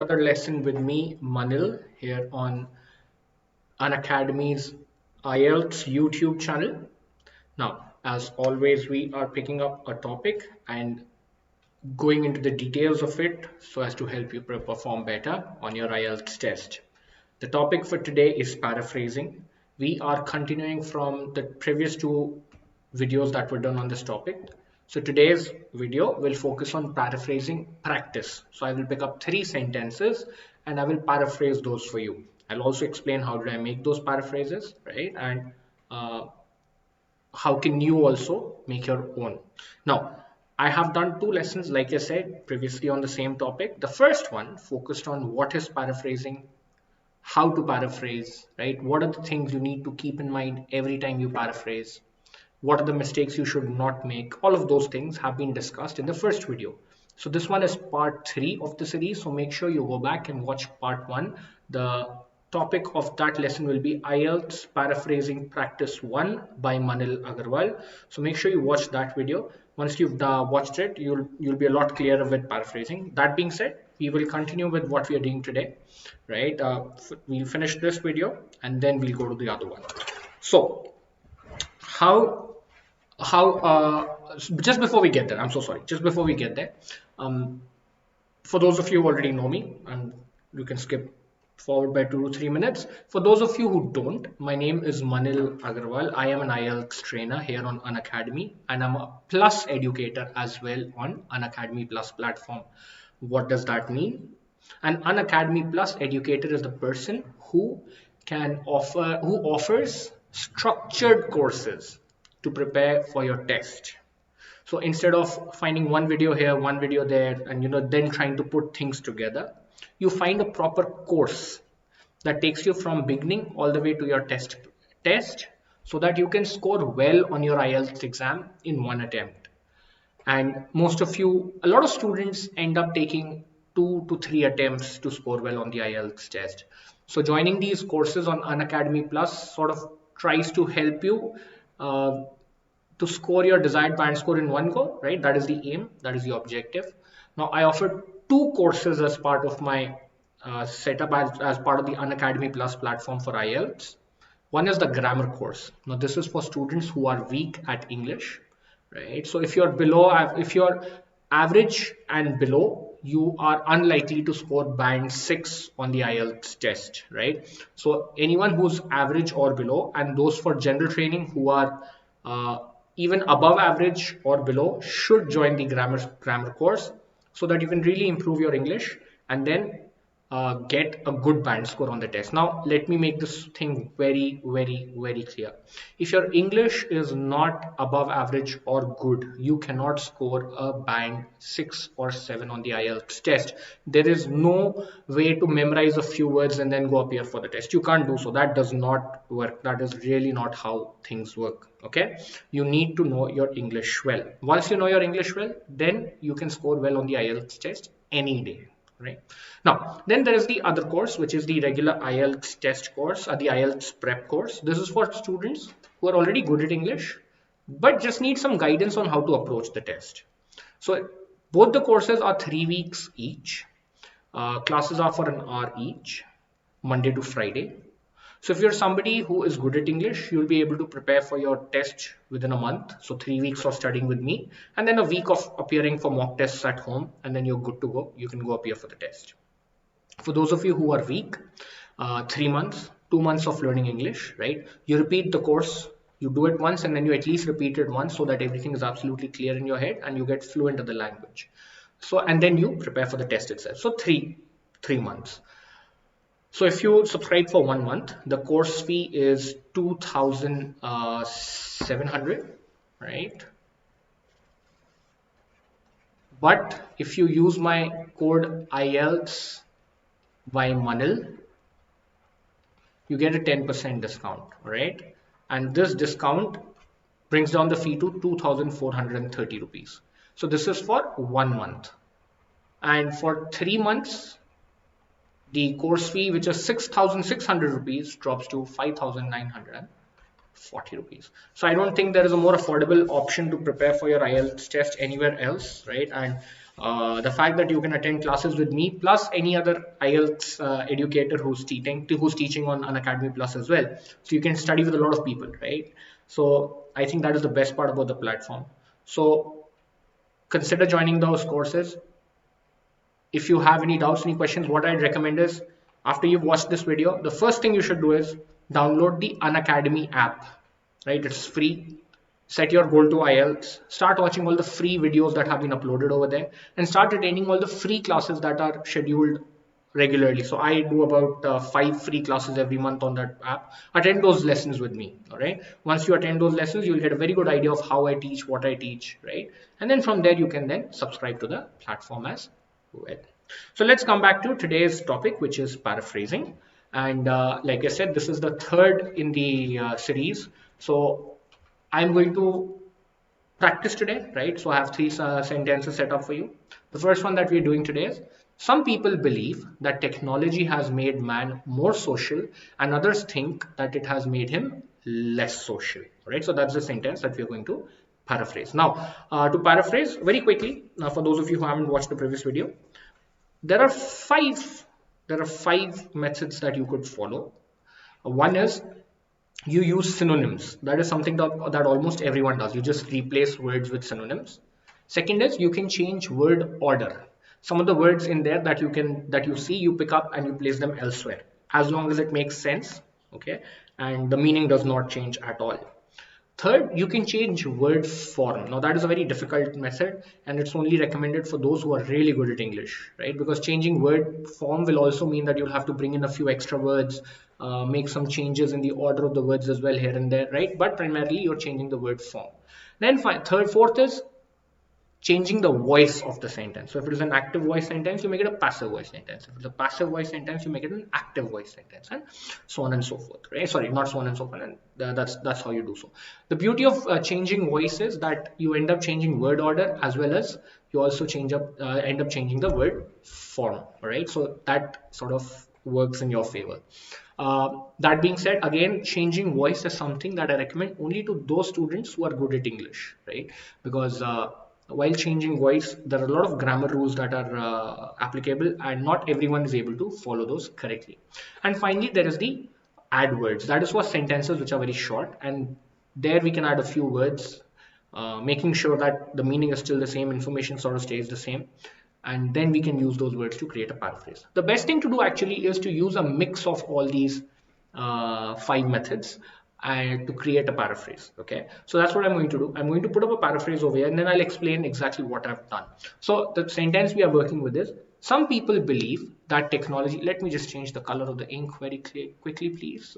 Another lesson with me, Manil, here on Unacademy's IELTS YouTube channel. Now, as always, we are picking up a topic and going into the details of it so as to help you perform better on your IELTS test. The topic for today is paraphrasing. We are continuing from the previous two videos that were done on this topic. So today's video will focus on paraphrasing practice. So I will pick up three sentences and I will paraphrase those for you. I'll also explain how did I make those paraphrases, right? And uh, how can you also make your own. Now, I have done two lessons, like I said previously, on the same topic. The first one focused on what is paraphrasing, how to paraphrase, right? What are the things you need to keep in mind every time you paraphrase? What are the mistakes you should not make? All of those things have been discussed in the first video. So this one is part 3 of the series. So make sure you go back and watch part 1. The topic of that lesson will be IELTS Paraphrasing Practice 1 by Manil Agarwal. So make sure you watch that video. Once you've watched it, you'll be a lot clearer with paraphrasing. That being said, we will continue with what we are doing today, right? We'll finish this video and then we'll go to the other one. So just before we get there, I'm so sorry, just before we get there, for those of you who already know me, and you can skip forward by 2 to 3 minutes. For those of you who don't, my name is Manil Agarwal. I am an IELTS trainer here on Unacademy, and I'm a plus educator as well on Unacademy Plus platform. What does that mean? An Unacademy Plus educator is the person who offers structured courses to prepare for your test. So instead of finding one video here, one video there, and then trying to put things together, you find a proper course that takes you from beginning all the way to your test so that you can score well on your IELTS exam in one attempt. And a lot of students end up taking 2 to 3 attempts to score well on the IELTS test. So joining these courses on Unacademy Plus sort of tries to help you to score your desired band score in one go, right? That is the aim, that is the objective. Now, I offer 2 courses as part of my setup as part of the Unacademy Plus platform for IELTS. One is the grammar course. Now, this is for students who are weak at English, right? So if you're average and below, you are unlikely to score band 6 on the IELTS test, right? So anyone who's average or below, and those for general training who are even above average or below, should join the grammar course so that you can really improve your English and then get a good band score on the test. Now, let me make this thing very, very, very clear. If your English is not above average or good, you cannot score a band 6 or 7 on the IELTS test. There is no way to memorize a few words and then go appear for the test. You can't do so. That does not work. That is really not how things work. Okay, you need to know your English well. Once you know your English well, then you can score well on the IELTS test any day. Right now, then there is the other course, which is the regular IELTS test course or the IELTS prep course. This is for students who are already good at English but just need some guidance on how to approach the test. So both the courses are 3 weeks each. Classes are for an hour each, Monday to Friday. So if you're somebody who is good at English, you'll be able to prepare for your test within a month. So 3 weeks of studying with me and then a week of appearing for mock tests at home, and then you're good to go. You can go appear for the test. For those of you who are weak, 3 months, 2 months of learning English, right? You repeat the course, you do it once and then you at least repeat it once so that everything is absolutely clear in your head and you get fluent in the language. So, and then you prepare for the test itself. So three months. So if you subscribe for 1 month, the course fee is 2,700, right? But if you use my code IELTS by Manil, you get a 10% discount, right? And this discount brings down the fee to 2,430 rupees. So this is for 1 month. And for 3 months, the course fee, which is 6,600 rupees, drops to 5,940 rupees. So I don't think there is a more affordable option to prepare for your IELTS test anywhere else, right? And The fact that you can attend classes with me plus any other IELTS educator who's teaching on Unacademy Plus as well. So you can study with a lot of people, right? So I think that is the best part about the platform. So consider joining those courses. If you have any doubts, any questions, what I'd recommend is after you've watched this video, the first thing you should do is download the Unacademy app, right? It's free. Set your goal to IELTS, start watching all the free videos that have been uploaded over there, and start attending all the free classes that are scheduled regularly. So I do about 5 free classes every month on that app. Attend those lessons with me. All right. Once you attend those lessons, you'll get a very good idea of how I teach, what I teach, right? And then from there, you can then subscribe to the platform as well. So let's come back to today's topic, which is paraphrasing. And like I said, this is the third in the series. So I'm going to practice today, right? So I have three sentences set up for you. The first one that we're doing today is some people believe that technology has made man more social and others think that it has made him less social, right? So that's the sentence that we're going to paraphrase. Now, to paraphrase very quickly, for those of you who haven't watched the previous video, there are five methods that you could follow. One is you use synonyms. That is something that almost everyone does. You just replace words with synonyms. Second is you can change word order. Some of the words in there that you see, you pick up and you place them elsewhere, as long as it makes sense, okay, and the meaning does not change at all. Third, you can change word form. Now that is a very difficult method and it's only recommended for those who are really good at English, right? Because changing word form will also mean that you'll have to bring in a few extra words, make some changes in the order of the words as well here and there, right? But primarily you're changing the word form. Then fourth is changing the voice of the sentence. So if it is an active voice sentence, you make it a passive voice sentence. If it's a passive voice sentence, you make it an active voice sentence, and so on and so forth. Right? Sorry, not so on and so forth. And that's how you do so. The beauty of changing voice is that you end up changing word order as well as you also end up changing the word form. Right? So that sort of works in your favor. That being said, again, changing voice is something that I recommend only to those students who are good at English, right? Because while changing voice, there are a lot of grammar rules that are applicable, and not everyone is able to follow those correctly. And finally, there is the add words. That is for sentences which are very short, and there we can add a few words, making sure that the meaning is still the same, information sort of stays the same, and then we can use those words to create a paraphrase. The best thing to do actually is to use a mix of all these five methods and to create a paraphrase. Okay, so that's what I'm going to do. I'm going to put up a paraphrase over here and then I'll explain exactly what I've done. So the sentence we are working with is some people believe that technology, let me just change the color of the ink very quickly, please.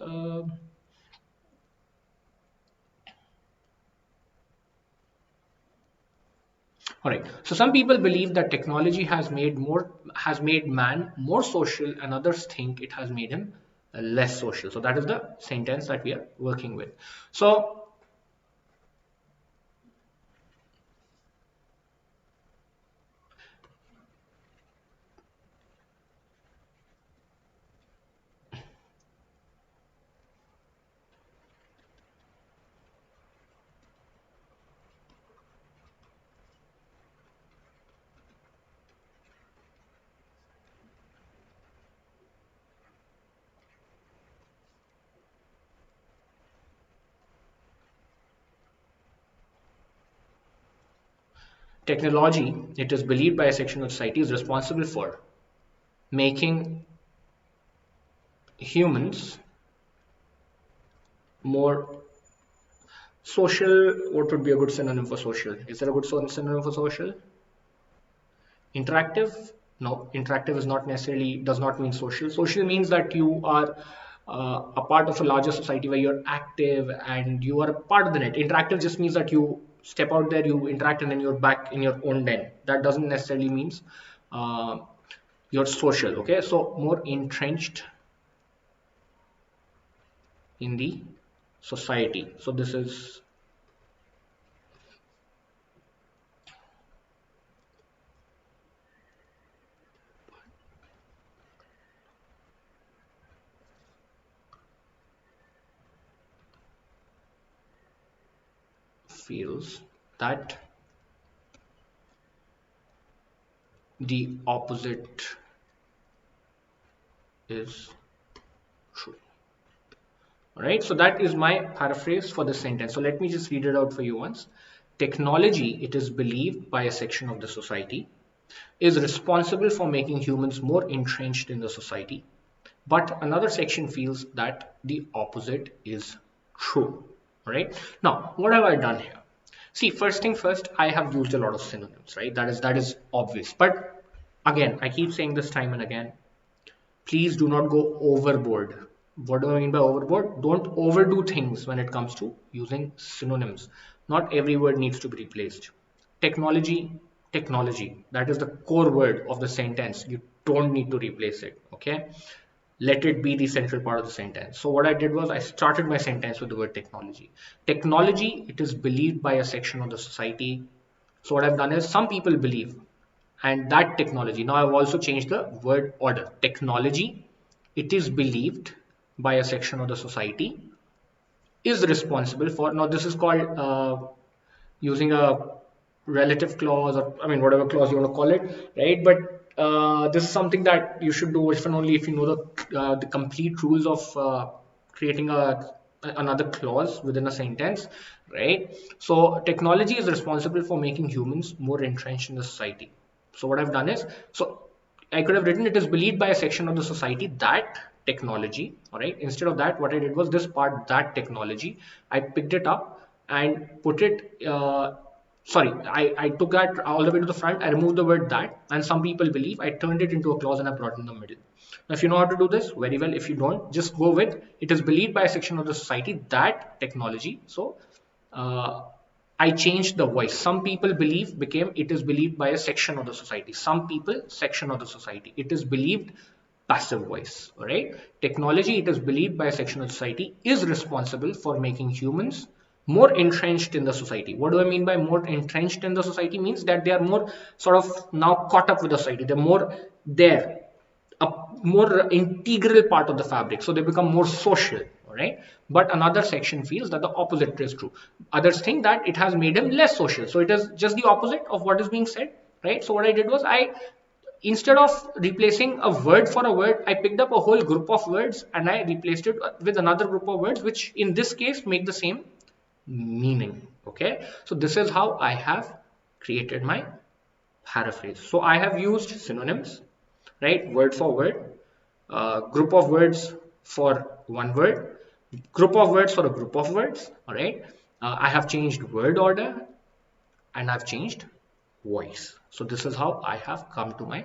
All right. So some people believe that technology has made man more social, and others think it has made him less social. So that is the sentence that we are working with. So technology, it is believed by a section of society, is responsible for making humans more social. What would be a good synonym for social? Is there a good synonym for social? Interactive? No, interactive is not necessarily, does not mean social. Social means that you are a part of a larger society where you're active and you are a part of the net. Interactive just means that you step out there, you interact, and then you're back in your own den. That doesn't necessarily means uh, you're social. Okay, so more entrenched in the society. So this is feels that the opposite is true. All right, so that is my paraphrase for the sentence. So let me just read it out for you once. Technology, it is believed by a section of the society, is responsible for making humans more entrenched in the society, but another section feels that the opposite is true. All right, now what have I done here? See, first thing first, I have used a lot of synonyms, right? That is obvious, but again, I keep saying this time and again, please do not go overboard. What do I mean by overboard? Don't overdo things when it comes to using synonyms. Not every word needs to be replaced. Technology, technology. That is the core word of the sentence. You don't need to replace it. Okay. Let it be the central part of the sentence. So what I did was I started my sentence with the word technology. Technology, it is believed by a section of the society. So what I've done is some people believe, and that technology, now I've also changed the word order. Technology, it is believed by a section of the society, is responsible for, now this is called using a relative clause, or I mean whatever clause you want to call it, right? But this is something that you should do if and only if you know the complete rules of creating another clause within a sentence, right? So technology is responsible for making humans more entrenched in the society. So what I've done is, so I could have written it is believed by a section of the society that technology, all right. Instead of that, what I did was this part, that technology, I picked it up and put it, sorry, I took that all the way to the front, I removed the word that, and some people believe, I turned it into a clause and I brought it in the middle. Now, if you know how to do this, very well. If you don't, just go with, it is believed by a section of the society that technology. So, uh, I changed the voice. Some people believe became it is believed by a section of the society. Some people, section of the society. It is believed, passive voice. All right. Technology, it is believed by a section of society, is responsible for making humans more entrenched in the society. What do I mean by more entrenched in the society? Means that they are more sort of now caught up with the society. They're more there, a more integral part of the fabric, so they become more social. All right, but another section feels that the opposite is true. Others think that it has made him less social, so it is just the opposite of what is being said, right? So what I did was, I, instead of replacing a word for a word, I picked up a whole group of words and I replaced it with another group of words, which in this case make the same meaning. Okay, so this is how I have created my paraphrase. So I have used synonyms, right? Word for word, group of words for one word, group of words for a group of words. All right. I have changed word order and I've changed voice. So this is how I have come to my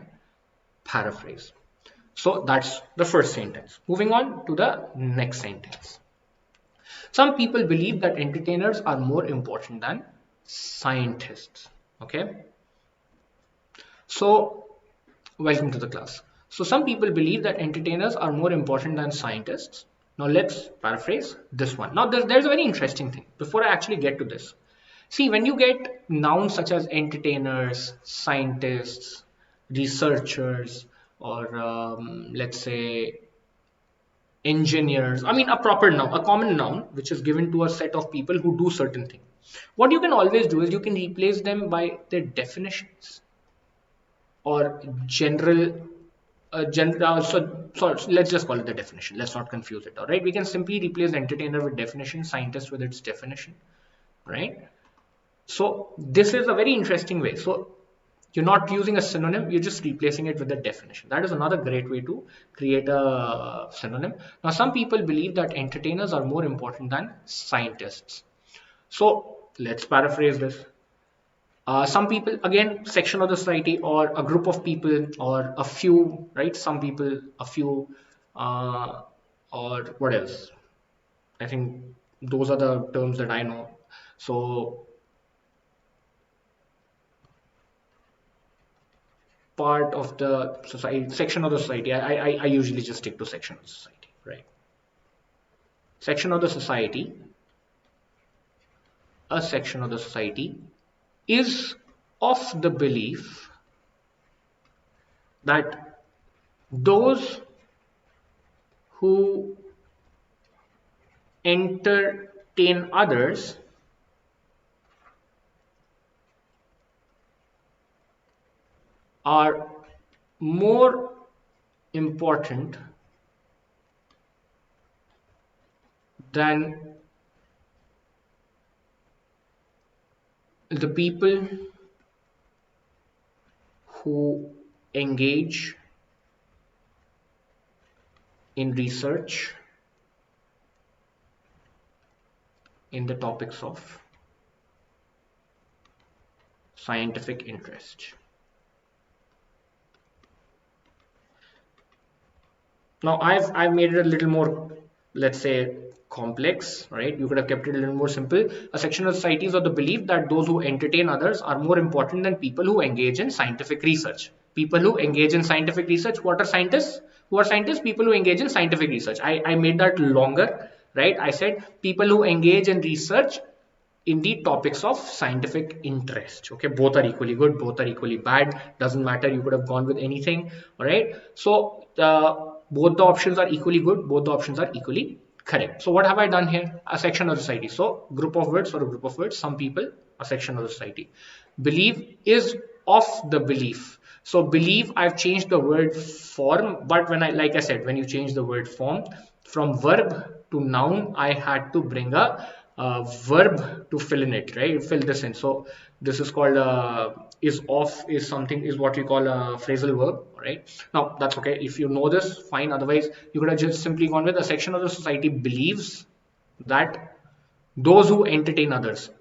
paraphrase. So that's the first sentence. Moving on to the next sentence. Some people believe that entertainers are more important than scientists. Okay. So welcome to the class. So some people believe that entertainers are more important than scientists. Now let's paraphrase this one. Now there's a very interesting thing. Before I actually get to this, see, when you get nouns such as entertainers, scientists, researchers, or let's say engineers, I mean a proper noun, a common noun, which is given to a set of people who do certain things. What you can always do is you can replace them by their definitions or so let's just call it the definition. Let's not confuse it. All right, we can simply replace entertainer with definition, scientist with its definition, right? So this is a very interesting way. So you're not using a synonym, you're just replacing it with a definition. That is another great way to create a synonym. Now some people believe that entertainers are more important than scientists. So let's paraphrase this. Some people, again, section of the society or a group of people or a few, right? Some people, a few, uh, or what else? I think those are the terms that I know. So part of the society, section of the society, I usually just stick to section of the society, right? Section of the society, a section of the society is of the belief that those who entertain others are more important than the people who engage in research in the topics of scientific interest. Now I've made it a little more, let's say, complex, right? You could have kept it a little more simple. A section of society is of the belief that those who entertain others are more important than people who engage in scientific research. People who engage in scientific research, what are scientists? Who are scientists? People who engage in scientific research. I made that longer, right? I said people who engage in research in the topics of scientific interest. Okay, both are equally good, both are equally bad, doesn't matter, you could have gone with anything. All right, so both the options are equally good, both the options are equally correct. So what have I done here? A section of society. So group of words, or a group of words, some people, a section of the society. Believe is of the belief. So believe, I've changed the word form, but when I, like I said, when you change the word form from verb to noun, I had to bring a verb to fill in it, right? Fill this in. So this is called is of, is something, is what we call a phrasal verb, right? Now that's okay. If you know this, fine. Otherwise, you could have just simply gone with a section of the society believes that those who entertain others,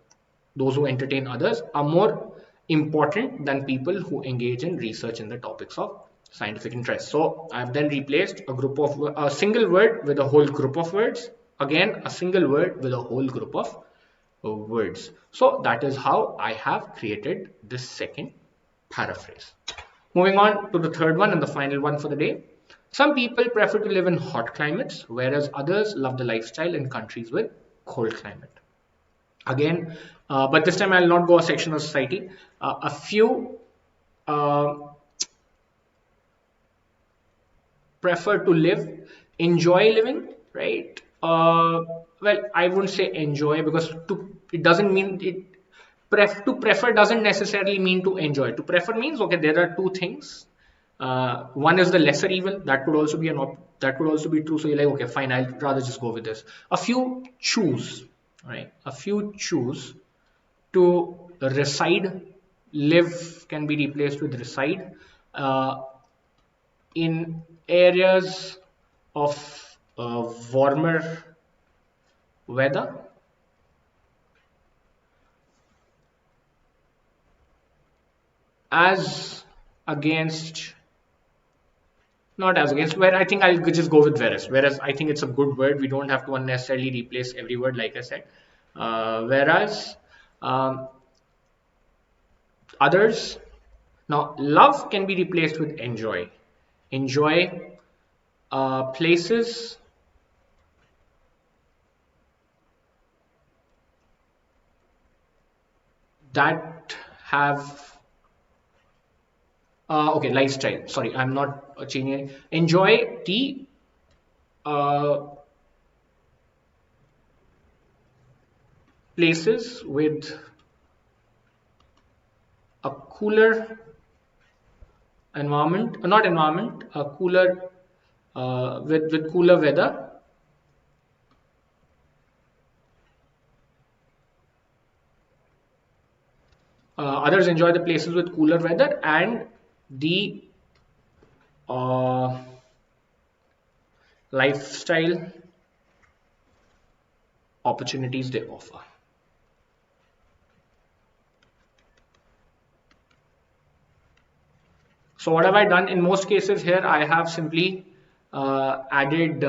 those who entertain others are more important than people who engage in research in the topics of scientific interest. So I've then replaced a group of a single word with a whole group of words. Again, a single word with a whole group of words. So that is how I have created this second paraphrase. Moving on to the third one and the final one for the day. Some people prefer to live in hot climates, whereas others love the lifestyle in countries with cold climate. Again, but this time I'll not go a section of society. A few prefer to live, enjoy living, right? Well, I wouldn't say enjoy, because it doesn't mean it. To prefer doesn't necessarily mean to enjoy. To prefer means, okay, there are two things. One is the lesser evil. That could also be that could also be true. So you're like, okay, fine, I'll rather just go with this. A few choose, right? A few choose to reside. Live can be replaced with reside in areas of warmer weather, as against, not as against, where I think I'll just go with whereas I think it's a good word. We don't have to unnecessarily replace every word, like I said. Whereas others. Now love can be replaced with enjoy. Enjoy places that have okay, lifestyle, sorry, I'm not changing. Enjoy the places with a cooler environment, not environment, a cooler with cooler weather. Others enjoy the places with cooler weather and the lifestyle opportunities they offer. So what have I done? In most cases here, I have simply added,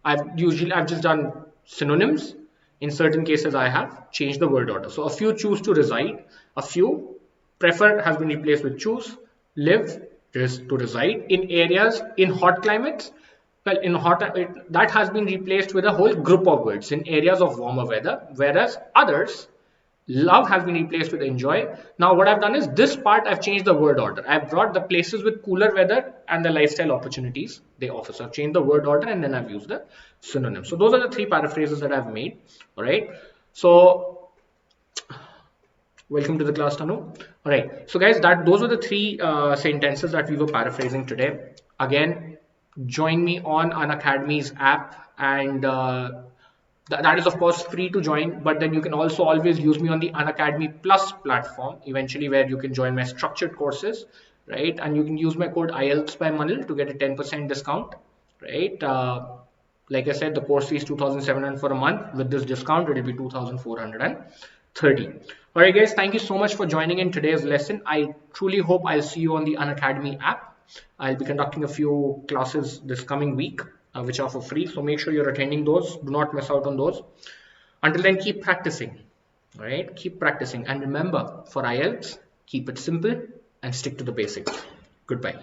I've just done synonyms. In certain cases, I have changed the word order. So a few choose to reside, a few prefer has been replaced with choose, live is to reside in areas in hot climates. Well, in hot, that has been replaced with a whole group of words in areas of warmer weather, whereas others, love has been replaced with enjoy. Now what I've done is this part I've changed the word order. I've brought the places with cooler weather and the lifestyle opportunities they offer. So I've changed the word order and then I've used the synonym. So those are the three paraphrases that I've made. All right. So Welcome to the class, Tanu. All right. So guys, those were the three sentences that we were paraphrasing today. Again, join me on Unacademy's app, and that is of course free to join, but then you can also always use me on the Unacademy Plus platform eventually, where you can join my structured courses, right? And you can use my code IELTS by Manil to get a 10% discount, right? Like I said, the course fee is 2,700 for a month. With this discount, it will be 2,430. All right, guys, thank you so much for joining in today's lesson. I truly hope I'll see you on the Unacademy app. I'll be conducting a few classes this coming week, which are for free. So make sure you're attending those. Do not miss out on those. Until then, keep practicing. All right, keep practicing. And remember, for IELTS, keep it simple and stick to the basics. Goodbye.